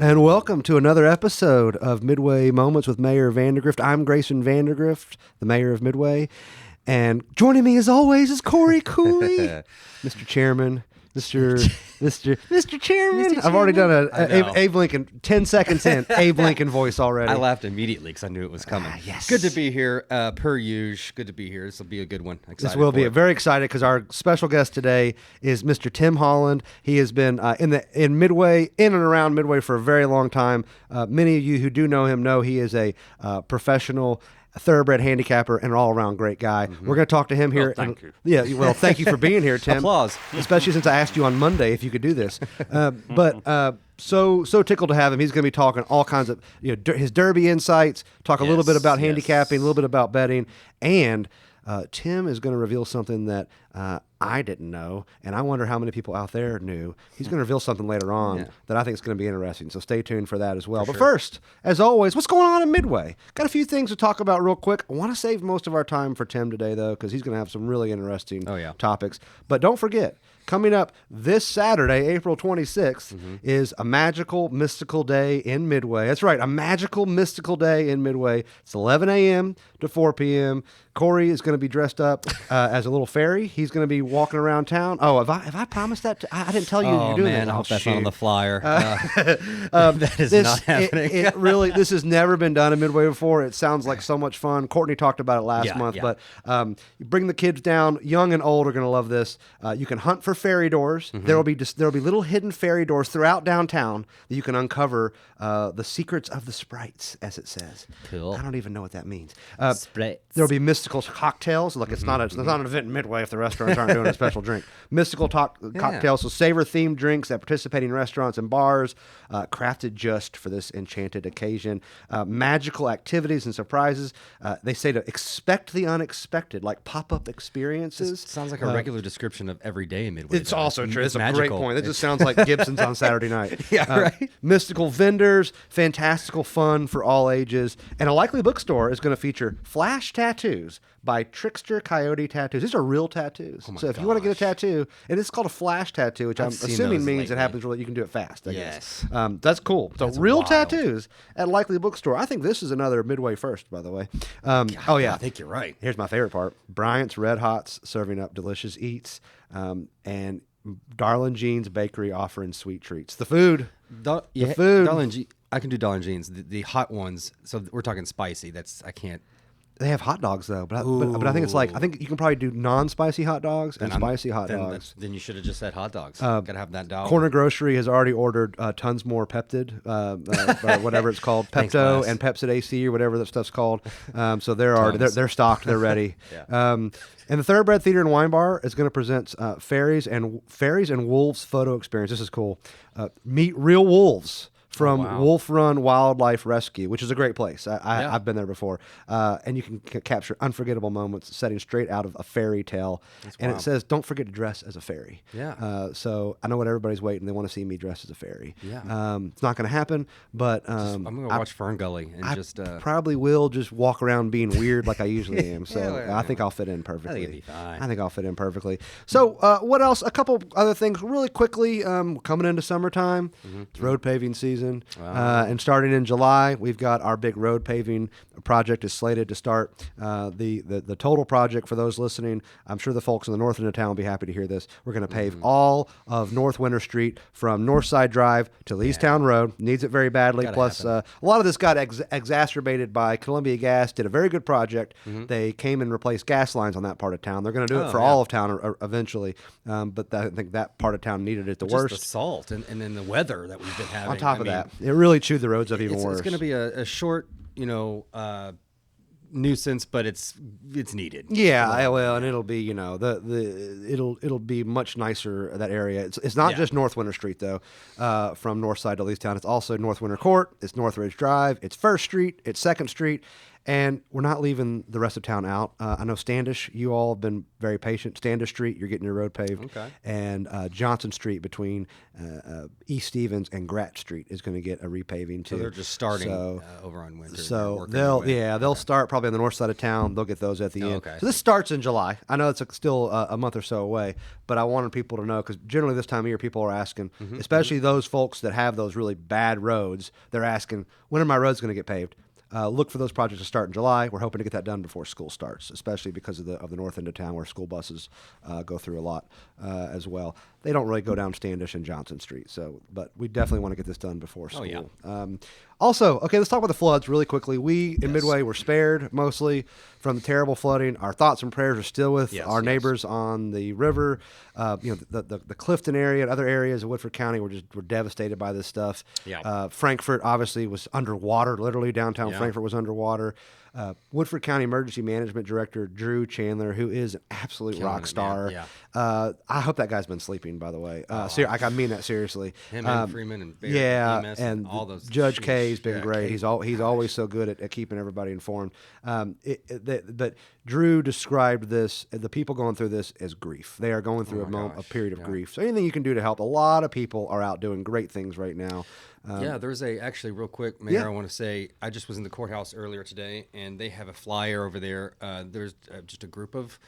And welcome to another episode of Midway Moments with Mayor Vandergrift. I'm Grayson Vandergrift, the mayor of Midway. And joining me as always is Corey Cooley, Mr. Chairman, Mr. Chairman. I've already done Abe Lincoln, 10 seconds in, Abe Lincoln voice already. I laughed immediately because I knew it was coming. Yes. Good to be here, per usual. Good to be here. This will be a good one. Excited This will be very excited because our special guest today is Mr. Tim Holland. He has been in Midway, in and around Midway for a very long time. Many of you who do know him know he is a professional thoroughbred handicapper and an all-around great guy. Mm-hmm. We're going to talk to him here. Thank you. Yeah, well, thank you for being here, Tim. Applause. Especially since I asked you on Monday if you could do this. So tickled to have him. He's going to be talking all kinds of his Derby insights, talk a little bit about handicapping, a little bit about betting, and Tim is going to reveal something that I didn't know, and I wonder how many people out there knew. He's going to reveal something later on that I think is going to be interesting, so stay tuned for that as well. But first, as always, what's going on in Midway? Got a few things to talk about real quick. I want to save most of our time for Tim today, though, because he's going to have some really interesting topics. But don't forget, coming up this Saturday, April 26th, is a magical, mystical day in Midway. That's right, a magical, mystical day in Midway. It's 11 a.m. to 4 p.m. Corey is going to be dressed up as a little fairy. He's going to be walking around town. Oh, have I promised that? I didn't tell you you're doing that. I hope that's not on the flyer. That is not happening. It really, this has never been done in Midway before. It sounds like so much fun. Courtney talked about it last month, but you bring the kids down. Young and old are going to love this. You can hunt for fairy doors. There will be little hidden fairy doors throughout downtown that you can uncover the secrets of the sprites, as it says. Cool. I don't even know what that means. Sprites. There will be mystical cocktails. Look, it's not an event in Midway if the restaurants aren't doing a special drink. Mystical cocktails, so savor-themed drinks at participating restaurants and bars, crafted just for this enchanted occasion. Magical activities and surprises. They say to expect the unexpected, like pop-up experiences. This sounds like a regular description of every day in Midway. It's also true. It's a magical. great point. That just sounds like Gibson's on Saturday night. Right. Mystical vendors, fantastical fun for all ages, and a likely bookstore is going to feature flash tattoos by Trickster Coyote Tattoos. These are real tattoos. So if you want to get a tattoo, and it's called a flash tattoo, which I'm assuming means it happens really, you can do it fast, I guess. That's cool. So that's real tattoos at likely bookstore. I think this is another Midway first, by the way. I think you're right. Here's my favorite part. Bryant's Red Hots serving up delicious eats, and Darlin Jean's Bakery offering sweet treats. The food. The food. I can do Darlin Jean's. The hot ones, so we're talking spicy. I can't. They have hot dogs though, but I think I think you can probably do non-spicy hot dogs and spicy hot dogs. Then you should have just said hot dogs. Gotta have that dog. Corner Grocery has already ordered tons more Peptid, whatever it's called, Pepto and Pepsid AC or whatever that stuff's called. So they're stocked, they're ready. And the Thoroughbred Theater and Wine Bar is going to present fairies and wolves photo experience. This is cool. Meet real wolves from Wolf Run Wildlife Rescue, which is a great place. I've been there before. And you can capture unforgettable moments setting straight out of a fairy tale. And it says, don't forget to dress as a fairy. Yeah. So I know what everybody's waiting. They want to see me dressed as a fairy. Yeah. It's not going to happen, but I'm going to watch Fern Gully. And probably will just walk around being weird like I usually am. So I think I'll fit in perfectly. I think it'll be fine. I think I'll fit in perfectly. So what else? A couple other things really quickly. Coming into summertime, it's road paving season. And starting in July, we've got our big road paving project is slated to start. The total project, for those listening, I'm sure the folks in the north end of town will be happy to hear this. We're going to pave all of North Winter Street from Northside Drive to Leestown Road. Needs it very badly. Plus, a lot of this got exacerbated by Columbia Gas. Did a very good project. They came and replaced gas lines on that part of town. They're going to do it for all of town eventually. But I think that part of town needed it the worst. Just the salt and then the weather that we've been having. On top of that, it really chewed the roads up even worse. It's going to be a short, nuisance, but it's needed. Yeah, well, and it'll be it'll be much nicer, that area. It's not just North Winter Street though, from North Side to Leestown. It's also North Winter Court. It's North Ridge Drive. It's First Street. It's Second Street. And we're not leaving the rest of town out. I know Standish, you all have been very patient. Standish Street, you're getting your road paved. Okay. And Johnson Street between East Stevens and Grat Street is going to get a repaving too. So they're just starting over on Winter. So they'll start probably on the north side of town. They'll get those at the end. Okay. So this starts in July. I know it's still a month or so away, but I wanted people to know because generally this time of year people are asking, especially those folks that have those really bad roads. They're asking, when are my roads going to get paved? Look for those projects to start in July. We're hoping to get that done before school starts, especially because of the north end of town where school buses go through a lot as well. They don't really go down Standish and Johnson Street, but we definitely want to get this done before school. Oh, yeah. Also, okay, let's talk about the floods really quickly. We in Midway were spared mostly from the terrible flooding. Our thoughts and prayers are still with our neighbors on the river. The Clifton area and other areas of Woodford County were devastated by this stuff. Yeah. Frankfort obviously was underwater. Literally downtown Frankfort was underwater. Woodford County Emergency Management Director Drew Chandler, who is an absolute rock star. I hope that guy's been sleeping, by the way. I mean that seriously. Him and Freeman and Barrett, EMS and all those. Judge Kay's been great. He's always so good at keeping everybody informed. But Drew described this, the people going through this, as grief. They are going through a period of grief. So anything you can do to help. A lot of people are out doing great things right now. There's actually real quick, Mayor, I want to say, I just was in the courthouse earlier today, and they have a flyer over there. There's just a group of,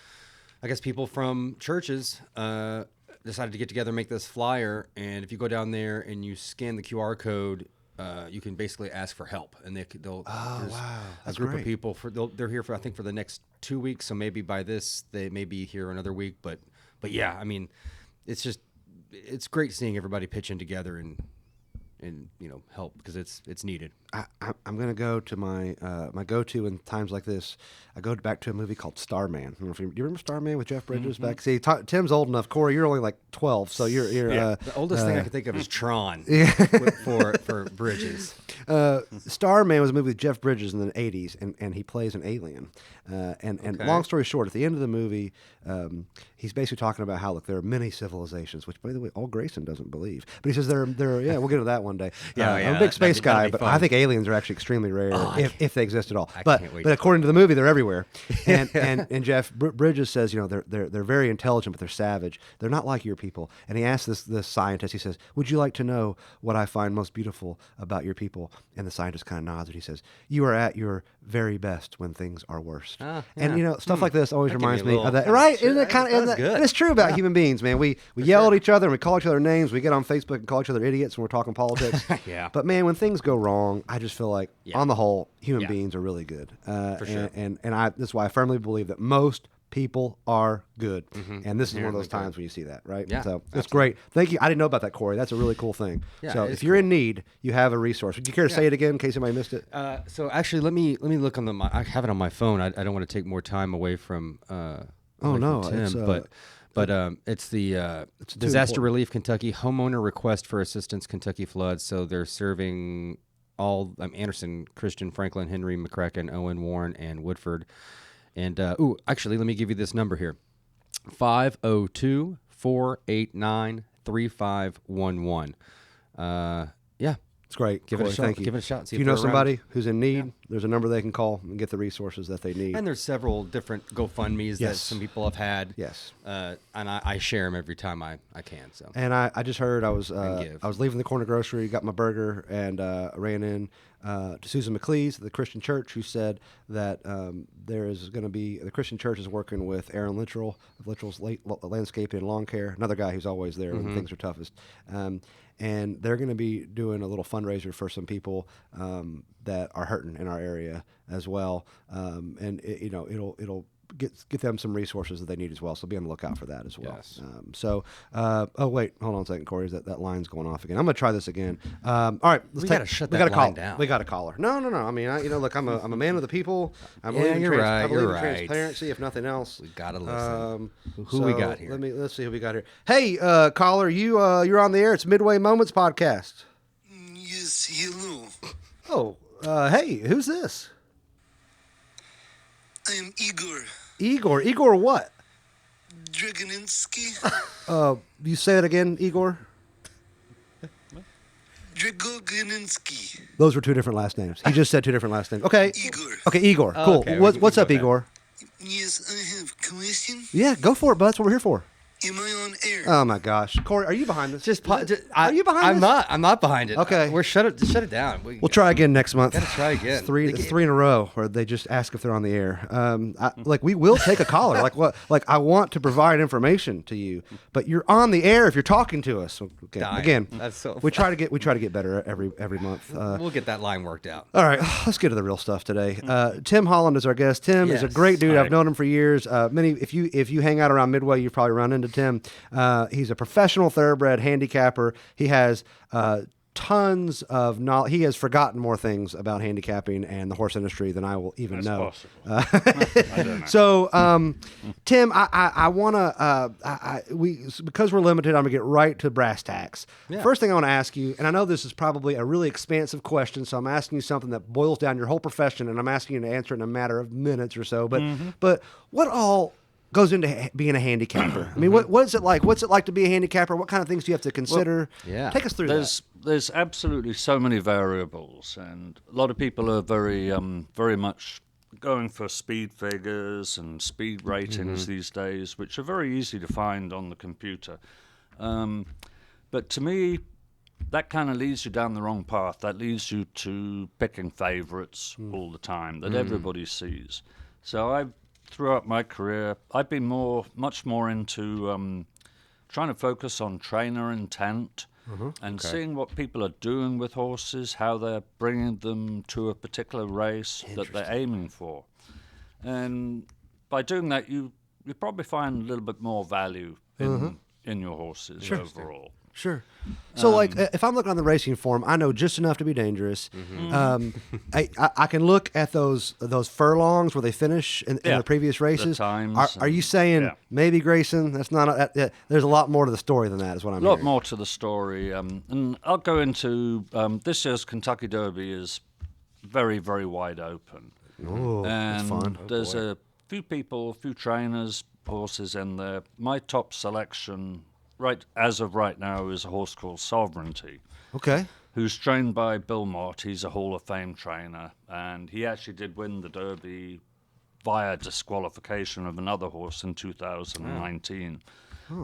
I guess, people from churches decided to get together and make this flyer. And if you go down there and you scan the QR code, you can basically ask for help. And they'll a group of people, they're here for, I think, for the next 2 weeks. So maybe by this, they may be here another week. But yeah, I mean, it's great seeing everybody pitching together and help because it's needed. I'm going to go to my go-to in times like this. I go back to a movie called Starman. Do you remember Starman with Jeff Bridges back? See, Tim's old enough. Corey, you're only like 12, so you're the oldest thing I can think of is Tron for Bridges. Starman was a movie with Jeff Bridges in the 80s, and he plays an alien. And long story short, at the end of the movie, he's basically talking about how, look, there are many civilizations, which, by the way, all Grayson doesn't believe. But he says we'll get to that one day. I'm a big space guy, but I think aliens are actually extremely rare if they exist at all. But according to the movie, they're everywhere. And Jeff Bridges says, they're very intelligent, but they're savage. They're not like your people. And he asks this scientist, he says, would you like to know what I find most beautiful about your people? And the scientist kind of nods and he says, you are at your very best when things are worst. And stuff like this always reminds me of that. Right? Sure, isn't it kind of? And it's true about human beings, man. We yell at each other and we call each other names. We get on Facebook and call each other idiots when we're talking politics. But man, when things go wrong, I just feel like on the whole, human beings are really good. For sure. And that's why I firmly believe that most people are good. And this is one of those times when you see that, right? Yeah, so it's great. Thank you. I didn't know about that, Corey. That's a really cool thing. So if you're in need, you have a resource. Would you care to say it again in case anybody missed it? So actually, let me look on I have it on my phone. I don't want to take more time away from Tim, it's the Disaster Relief Kentucky Homeowner Request for Assistance Kentucky Floods. So they're serving all Anderson, Christian, Franklin, Henry, McCracken, Owen, Warren, and Woodford. And actually, let me give you this number here: 502-489-3511. It's great. Give it a shot. Thank you. Give it a shot. If you know somebody who's in need, there's a number they can call and get the resources that they need. And there's several different GoFundMe's that some people have had. Yes. And I share them every time I can. So. And I just heard I was leaving the corner grocery, got my burger, and ran in to Susan McLeese at the Christian Church, who said that there is going to be the Christian Church is working with Aaron Littrell of Littrell's Landscaping and Lawn Care, another guy who's always there when things are toughest. And they're going to be doing a little fundraiser for some people that are hurting in our area as well. And it'll get them some resources that they need as well. So be on the lookout for that as well. Yes. Wait, hold on a second, Corey. That line's going off again. I'm going to try this again. All right, we got to shut that line down. We got a caller. No. I mean, look, I'm a man of the people. I believe in transparency, if nothing else. We got to listen. Who we got here? Let's see who we got here. Hey, caller, you're on the air. It's Midway Moments podcast. Yes, hello. Oh, hey, who's this? I'm Igor. Igor what? Dragoninsky. You say it again, Igor? Dragoganinsky. Those were two different last names. He just said two different last names. Okay. Igor. Okay, Igor. Oh, Cool. okay, What's up, go back. Igor? Yes, I have question. Yeah, go for it, bud. That's what we're here for. Am I on air? Oh my gosh, Corey, are you behind this? Are you behind I'm this? not. I'm not behind it. Okay. We're shut it down. We'll try again next month. Gotta try again. It's three in a row where they just ask if they're on the air. We will take a caller. I want to provide information to you, but you're on the air if you're talking to us. Okay. Dying. Again, That's so we try to get better every month. We'll get that line worked out. All right, let's get to the real stuff today. Tim Holland is our guest. Tim is a Yes. great dude. Hi. I've known him for years. If you hang out around Midway, you've probably run into Tim. He's a professional thoroughbred handicapper. He has tons of knowledge. He has forgotten more things about handicapping and the horse industry than I will even That's know. possible. I don't know. So, Tim, I want to because we're limited, I'm gonna get right to brass tacks. Yeah. First thing I want to ask you, and I know this is probably a really expansive question, so I'm asking you something that boils down your whole profession, and I'm asking you to answer in a matter of minutes or so. But what all goes into being a handicapper? I mean, what is it like? What's it like to be a handicapper? What kind of things do you have to consider? yeah. Take us through that. There's absolutely so many variables, and a lot of people are very much going for speed figures and speed ratings these days, which are very easy to find on the computer. But to me, that kind of leads you down the wrong path. That leads you to picking favorites all the time that everybody sees. So throughout my career, I've been much more into trying to focus on trainer intent and seeing what people are doing with horses, how they're bringing them to a particular race that they're aiming for. And by doing that, you probably find a little bit more value in your horses overall. Sure. So, if I'm looking on the racing form, I know just enough to be dangerous. I can look at those furlongs where they finish in the previous races. The times Are you saying maybe Grayson? That's not. There's a lot more to the story than that. Is what I'm. A lot hearing. more to the story, and I'll go into this year's Kentucky Derby is very, very wide open. Oh, that's And fun. there's a few trainers, horses in there. My top selection, as of right now, is a horse called Sovereignty, Okay. who's trained by Bill Mott. He's a Hall of Fame trainer, and he actually did win the Derby via disqualification of another horse in 2019.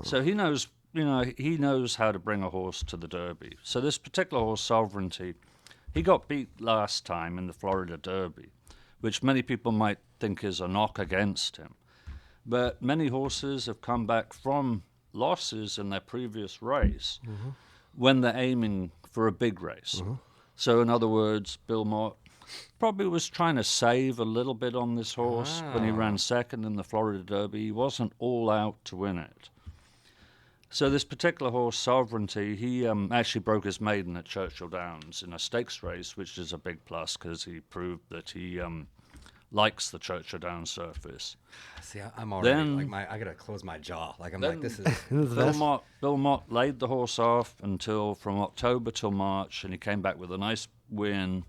So he knows, he knows how to bring a horse to the Derby. So this particular horse, Sovereignty, he got beat last time in the Florida Derby, which many people might think is a knock against him. But many horses have come back from losses in their previous race when they're aiming for a big race. So in other words, Bill Mott probably was trying to save a little bit on this horse when he ran second in the Florida Derby. He wasn't all out to win it. So this particular horse, Sovereignty, he actually broke his maiden at Churchill Downs in a stakes race, which is a big plus because he proved that he likes the Churchill Downs surface. See, I'm already Then- I gotta close my jaw. Like I'm Then- like this is. Bill Mott laid the horse off from October till March, and he came back with a nice win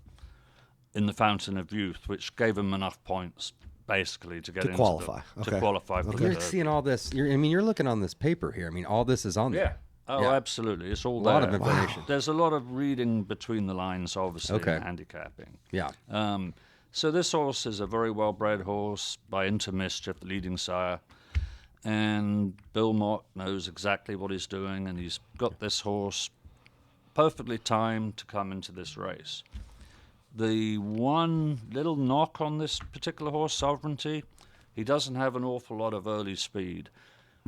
in the Fountain of Youth, which gave him enough points basically to get To into qualify. to Okay. qualify for the You're Derby. seeing all this. You're looking on this paper here. I mean, all this is on Yeah. there. Oh, Yeah. absolutely. It's all A lot there. of information. There's a lot of reading between the lines, obviously, Okay. in handicapping. Yeah. So this horse is a very well-bred horse by Into Mischief, the leading sire. And Bill Mott knows exactly what he's doing, and he's got this horse perfectly timed to come into this race. The one little knock on this particular horse, Sovereignty, he doesn't have an awful lot of early speed.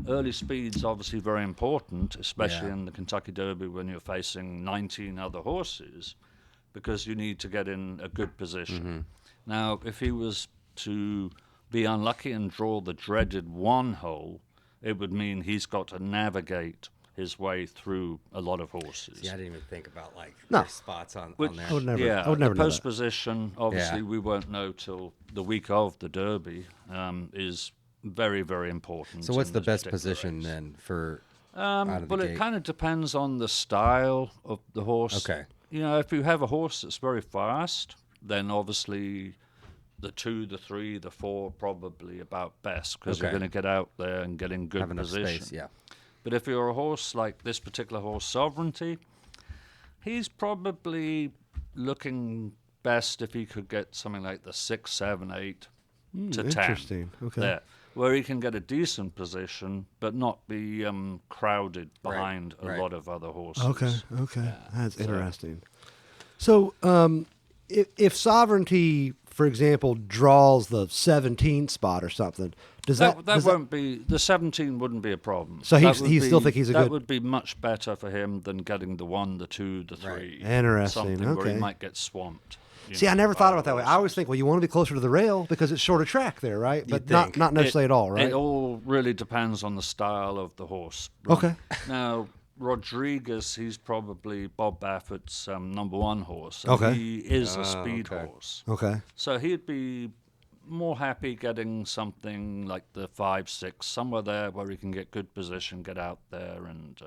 Early speed's obviously very important, especially Yeah. in the Kentucky Derby when you're facing 19 other horses, because you need to get in a good position. Now, if he was to be unlucky and draw the dreaded one hole, it would mean he's got to navigate his way through a lot of horses. Yeah, I didn't even think about No. their spots on Which- there. I would never. Yeah, I would never the know post that. position, obviously, Yeah. we won't know till the week of the Derby, is very, very important. So what's in the this best particular position race. then for out of the Well, it gate? kind of depends on the style of the horse. Okay. You know, if you have a horse that's very fast, then obviously the 2, the 3, the 4 probably about best because you're Okay. going to get out there and get in good Have enough position. space? Yeah. But if you're a horse like this particular horse, Sovereignty, He's probably looking best if he could get something like the 6, 7, 8 to 10. Interesting. Okay. There, where he can get a decent position, but not be crowded behind a lot of other horses. Okay. That's interesting. So, if Sovereignty, for example, draws the 17th spot or something, that won't be the 17 wouldn't be a problem. So he still think he's a good. That would be much better for him than getting the 1, the 2, the 3. Interesting. Something where Okay. he might get swamped. See, I never thought about it that way. I always think, well, you want to be closer to the rail because it's shorter track there, right? But not necessarily at all, right? It all really depends on the style of the horse. Okay. Now, Rodriguez, he's probably Bob Baffert's number 1 horse. Okay. He is a speed horse. Okay. So he'd be more happy getting something like the 5, 6, somewhere there where he can get good position, get out there and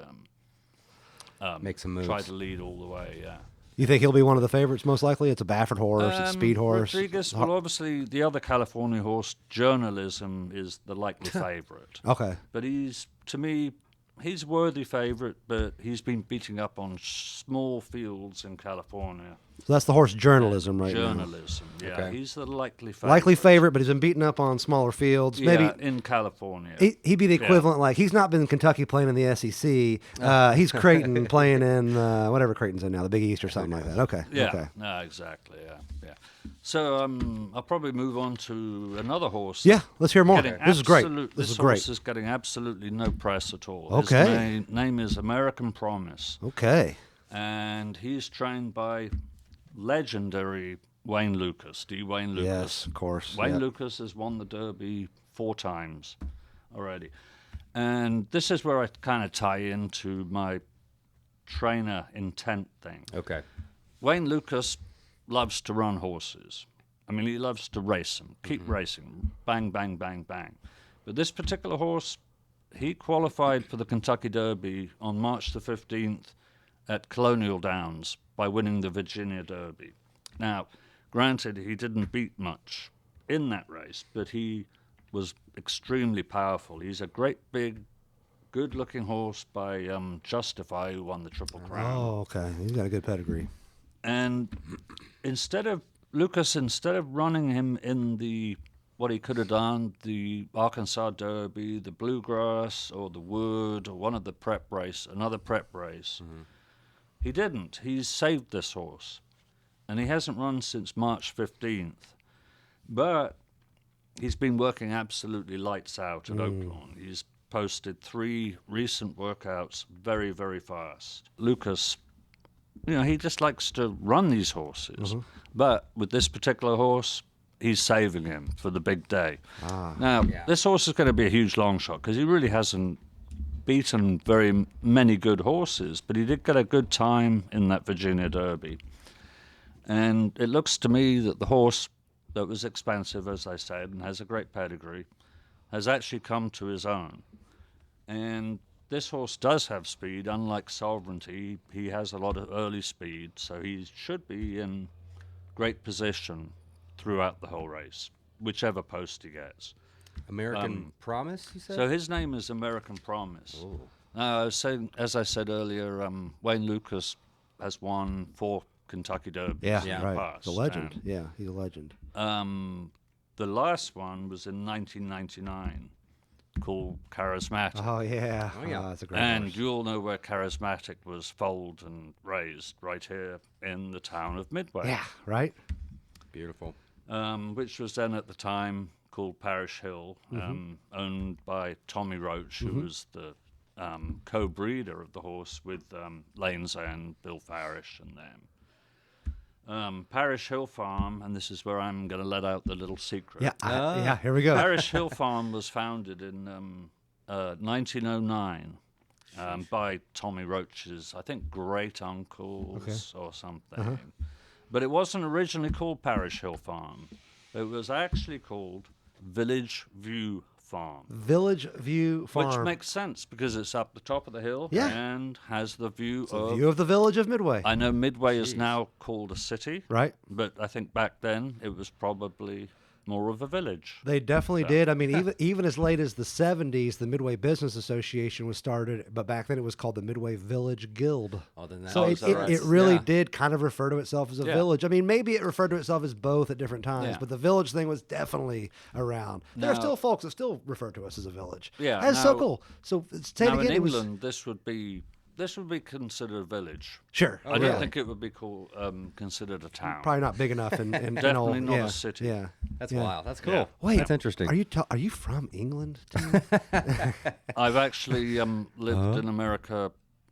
Make some moves. try to lead all the way, yeah. You think he'll be one of the favorites most likely? It's a Baffert horse, it's a speed horse. Rodriguez, well, obviously, the other California horse, Journalism, is the likely favorite. Okay. But to me, he's a worthy favorite, but he's been beating up on small fields in California. So that's the horse Journalism right now. Journalism, yeah. Okay. He's the likely favorite. Likely favorite, but he's been beaten up on smaller fields. Yeah, Maybe in California. he'd be the equivalent, like, he's not been in Kentucky playing in the SEC. He's Creighton playing in whatever Creighton's in now, the Big East or something like that. Okay. Yeah, Okay. no, exactly, yeah. So I'll probably move on to another horse. Yeah, let's hear more. Getting This is great. This is horse great. is getting absolutely no press at all. Okay. His name is American Promise, Okay. and he's trained by legendary Wayne Lucas, D. Wayne Lucas. Yes, of course. Wayne Yep. Lucas has won the Derby 4 times already. And this is where I kind of tie into my trainer intent thing. Okay. Wayne Lucas loves to run horses. I mean, he loves to race them, keep racing, bang, bang, bang, bang. But this particular horse, he qualified for the Kentucky Derby on March the 15th at Colonial Downs by winning the Virginia Derby. Now, granted, he didn't beat much in that race, but he was extremely powerful. He's a great, big, good-looking horse by Justify, who won the Triple Crown. Oh, okay. He's got a good pedigree. And instead of running him in the what he could have done, the Arkansas Derby, the Bluegrass, or the Wood, or one of the another prep race, he didn't. He's saved this horse, and he hasn't run since March 15th. But he's been working absolutely lights out at Oaklawn. He's posted 3 recent workouts very, very fast. Lucas, he just likes to run these horses. But with this particular horse, he's saving him for the big day. Now, this horse is going to be a huge long shot because he really hasn't beaten very many good horses, but he did get a good time in that Virginia Derby. And it looks to me that the horse that was expensive, as I said, and has a great pedigree, has actually come to his own. And this horse does have speed, unlike Sovereignty. He has a lot of early speed, so he should be in great position throughout the whole race, whichever post he gets. American Promise, you said? So his name is American Promise. Now, as I said earlier, Wayne Lucas has won 4 Kentucky Derbys. Yeah, in the right. past, He's a legend. and, Yeah, he's a legend. the last one was in 1999, called Charismatic. Oh, yeah. Oh, yeah. That's a great And horse. you all know where Charismatic was foaled and raised, right here in the town of Midway. Yeah, right? Beautiful. Which was then at the time called Parish Hill, owned by Tommy Roach, who was the co-breeder of the horse with Lane's End, Bill Farish, and them. Parish Hill Farm, and this is where I'm going to let out the little secret. Yeah, yeah, here we go. Parish Hill Farm was founded in 1909 by Tommy Roach's, I think, great uncles or something. But it wasn't originally called Parish Hill Farm. It was actually called Village View Farm. Village View Farm. Which makes sense because it's up the top of the hill Yeah. and has the view The of... view of the village of Midway. I know Midway is now called a city, Right? but I think back then it was probably more of a village. They definitely did. I mean, even as late as the 70s, the Midway Business Association was started, but back then it was called the Midway Village Guild. Oh, then So is that right? it really Yeah. did kind of refer to itself as a village. I mean, maybe it referred to itself as both at different times, Yeah. but the village thing was definitely around. There are Now- still folks that still refer to us as a village. Yeah, That's so now- cool. So say it Now, again. in It was England, this would be considered a village. sure. I don't yeah. think it would be considered a town. Probably not big enough and Definitely not yeah, a city. Yeah. That's yeah. wild. That's cool. Yeah. Wait, that's interesting. Are you from England? Tim? I've actually lived in America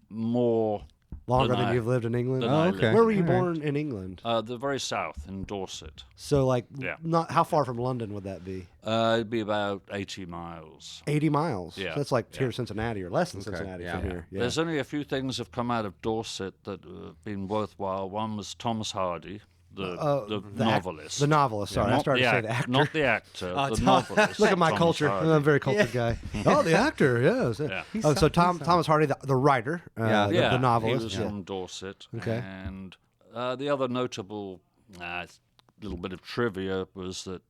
more Longer than than I- you've lived in England. than I okay. lived. Where were you All right. born in England? The very south in Dorset. So like, Yeah. not how far from London would that be? It'd be about 80 miles. 80 miles. Yeah. So that's like here to Cincinnati or less than Okay. Cincinnati Yeah. from here. Yeah. There's only a few things have come out of Dorset that have been worthwhile. One was Thomas Hardy, the novelist. The novelist. Sorry, I Not started to say the actor. Not the actor, the Tom- novelist. Look at my Thomas culture. Hardy. I'm a very cultured guy. Oh, the actor. Yes. Yeah. Oh, so Thomas Hardy, the writer, Yeah. the novelist. He was from Dorset. Okay. And the other notable little bit of trivia was that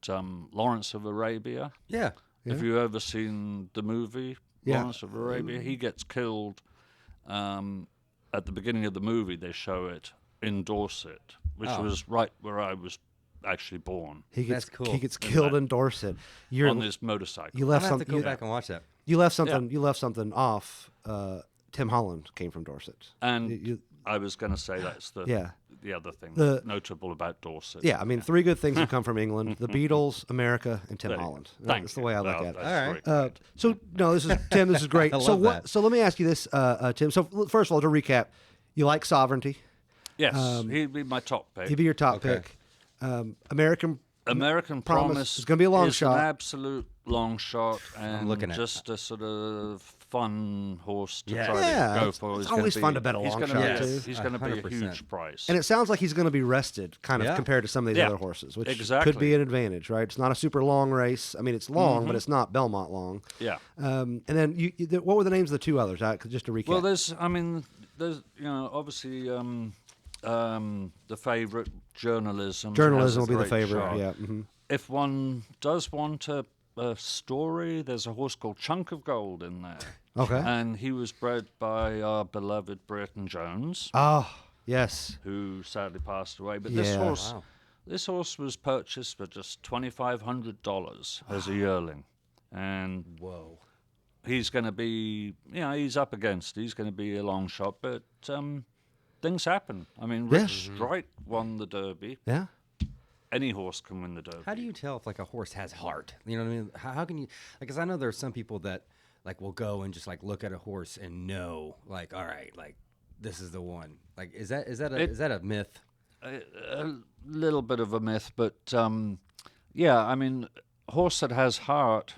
Lawrence of Arabia. Yeah. Have you ever seen the movie Yeah. Lawrence of Arabia? He gets killed at the beginning of the movie. They show it in Dorset, which was right where I was actually born, He gets That's cool. he gets killed in Dorset. You're on his motorcycle. you I'm left gonna have to something. go You, back and watch that. you left something. You left something off. Tim Holland came from Dorset. And You- I was going to say that's the Yeah. the other thing The- notable about Dorset. Yeah, I mean, three good things have come from England: the Beatles, America, and Tim There you Holland. go. Thank That's the you. way I look Well, at it. that's All right. very kind. So no, this is Tim. This is great. I so love that. So let me ask you this, Tim. So first of all, to recap, you like sovereignty. Yes, he'd be my top pick. He'd be your top Okay. pick. American Promise is gonna be a long is shot. an absolute long shot, and looking at just a sort of fun horse to Yeah. try Yeah, to go it's- for. it's He's gonna always be- fun to bet a he's long gonna shot, be- too. He's going to be a 100%. huge price. And it sounds like he's going to be rested, kind of Yeah. compared to some of these Yeah, other horses, which exactly. could be an advantage, right? It's not a super long race. I mean, it's long, but it's not Belmont long. yeah. And then what were the names of the two others? Just to recap. Well, there's obviously the favourite journalism. Journalism has will a be the great favorite. shot. Yeah. Mhm. If one does want a story, there's a horse called Chunk of Gold in there. Okay. And he was bred by our beloved Brereton Jones, Oh, yes. who sadly passed away. But Yeah. this horse was purchased for just $2,500 as a yearling, and Whoa. he's going to be, he's up against. He's going to be a long shot, but things happen. I mean, Yeah. Rich Strike won the Derby. Yeah. Any horse can win the Derby. How do you tell if like a horse has heart? You know what I mean? How can you? Because I know there are some people that like will go and just like look at a horse and know, like, all right, like this is the one. Like, is that a myth? A little bit of a myth, but yeah, I mean, horse that has heart,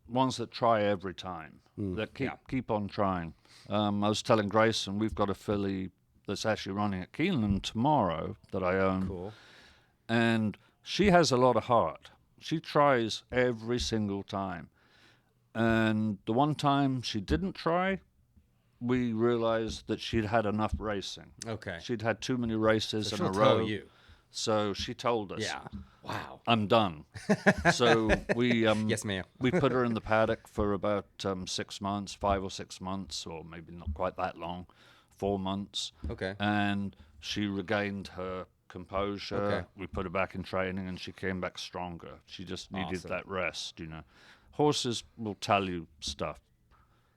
ones that try every time, that keep on trying. I was telling Grayson, we've got a filly that's actually running at Keeneland tomorrow that I own. Cool. And she has a lot of heart. She tries every single time. And the one time she didn't try, we realized that she'd had enough racing. Okay. She'd had too many races So in a she'll row. tell you. So she told us, Yeah. Wow. I'm done. So we Yes, ma'am. we put her in the paddock for about 6 months, 5 or 6 months, or maybe not quite that long, 4 months. Okay. And she regained her composure. Okay. We put her back in training, and she came back stronger. She just needed Awesome. that rest, Horses will tell you stuff.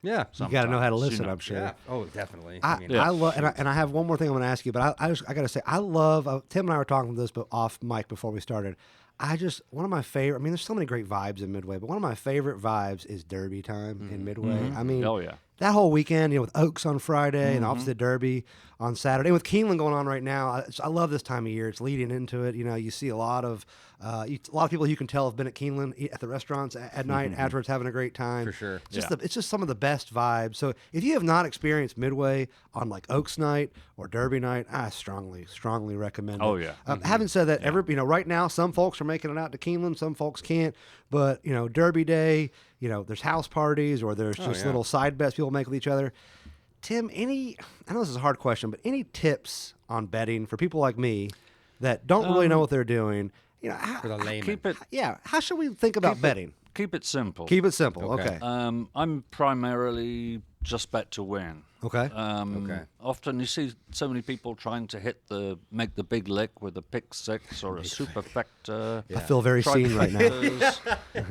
Yeah. You got to know how to Sometimes, listen, I'm sure. Yeah. Oh, definitely. I love, and I have one more thing I'm going to ask you, but I got to say, I love, Tim and I were talking about this but off mic before we started. One of my favorite, I mean, there's so many great vibes in Midway, but one of my favorite vibes is Derby time in Midway. I mean, Oh, yeah. that whole weekend, with Oaks on Friday and obviously the Derby on Saturday, and with Keeneland going on right now, I love this time of year. It's leading into it. You see a lot of people you can tell have been at Keeneland at the restaurants at night afterwards, having a great time. For sure. It's just some of the best vibes. So if you have not experienced Midway on like Oaks night or Derby night, I strongly recommend it. Oh, yeah. Having said that, right now some folks are making it out to Keeneland, some folks can't. But Derby day, there's house parties or there's just little side bets people make with each other. Tim, I know this is a hard question, but any tips on betting for people like me that don't really know what they're doing For the layman. Keep it how should we think about betting? keep it simple. Keep it simple. Okay. Okay. I'm primarily just bet to win. Okay. Okay. Often you see so many people trying to make the big lick with a pick six or a superfecta. I feel very seen right now.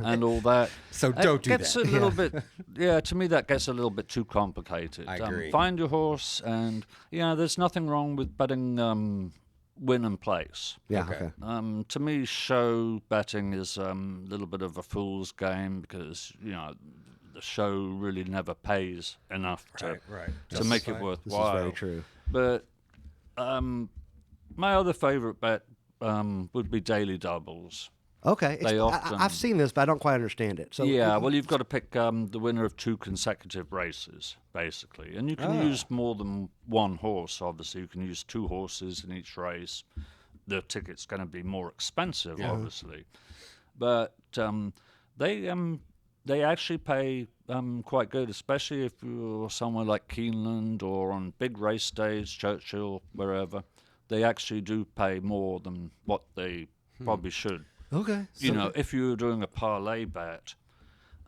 And all that. So It don't do gets that. a little bit. Yeah, to me that gets a little bit too complicated. I agree. Find your horse, and there's nothing wrong with betting win and place. Yeah. Okay. Okay. To me, show betting is a little bit of a fool's game because the show really never pays enough to Right. to make it This worthwhile. is very true. But my other favorite bet would be daily doubles. Okay. They often- I've seen this, but I don't quite understand it. So Well, you've got to pick the winner of 2 consecutive races, basically. And you can use more than one horse, obviously. You can use 2 horses in each race. The ticket's going to be more expensive, obviously. But they actually pay quite good, especially if you're somewhere like Keeneland or on big race days, Churchill, wherever. They actually do pay more than what they probably should. Okay. If you're doing a parlay bet,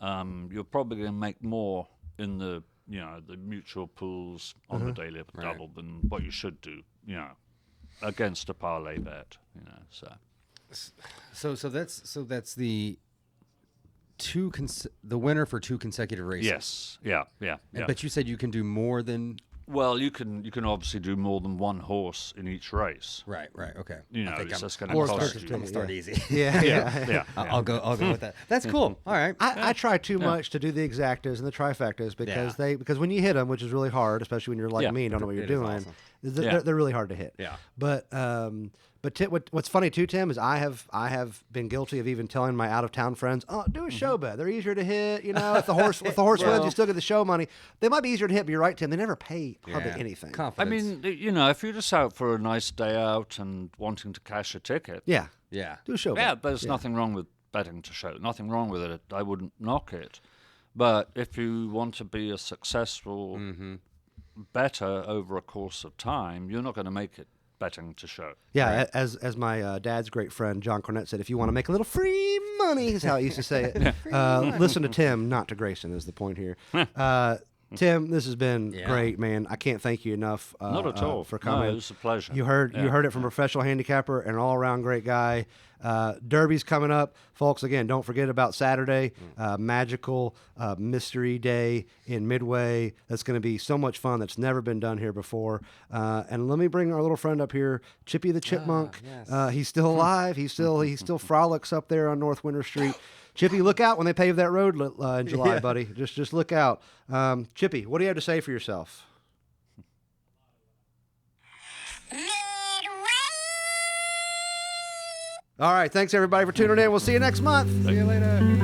you're probably going to make more in the the mutual pools on the daily double than what you should do, against a parlay bet. So that's the the winner for 2 consecutive races. Yes, yeah. But you said you can do more than. Well, you can obviously do more than one horse in each race. Right. Okay. I think I'm that's going Or to cost expensive you. I'm gonna start easy. Yeah. I'll go with that. That's cool. All right. I try too much to do the exactas and the trifectas because when you hit them, which is really hard, especially when you're like me and don't know what you're It is doing, awesome. they're really hard to hit. Yeah. But what's funny too, Tim, is I have been guilty of even telling my out of town friends, "Oh, do a show bet. They're easier to hit. If the horse wins, you still get the show money. They might be easier to hit, but you're right, Tim. They never pay hardly anything. I Confidence. mean, if you're just out for a nice day out and wanting to cash a ticket, Yeah. Yeah. Do a show yeah, bet. there's nothing wrong with betting to show. Nothing wrong with it. I wouldn't knock it. But if you want to be a successful better over a course of time, you're not going to make it betting to show. Yeah, as my dad's great friend John Cornette said, if you want to make a little free money, is how he used to say it. Listen to Tim, not to Grayson, is the point here. Tim, this has been great, man. I can't thank you enough. Not at all. For coming. No, it was a pleasure. You heard it from a professional handicapper and all around great guy. Derby's coming up, folks. Again, don't forget about Saturday, magical mystery day in Midway. That's going to be so much fun. That's never been done here before. And let me bring our little friend up here, Chippy the Chipmunk. Yes. He's still alive. He still frolics up there on North Winter Street. Chippy, look out when they pave that road in July, buddy. Just look out. Chippy, what do you have to say for yourself? All right, thanks everybody for tuning in. We'll see you next month. See you later.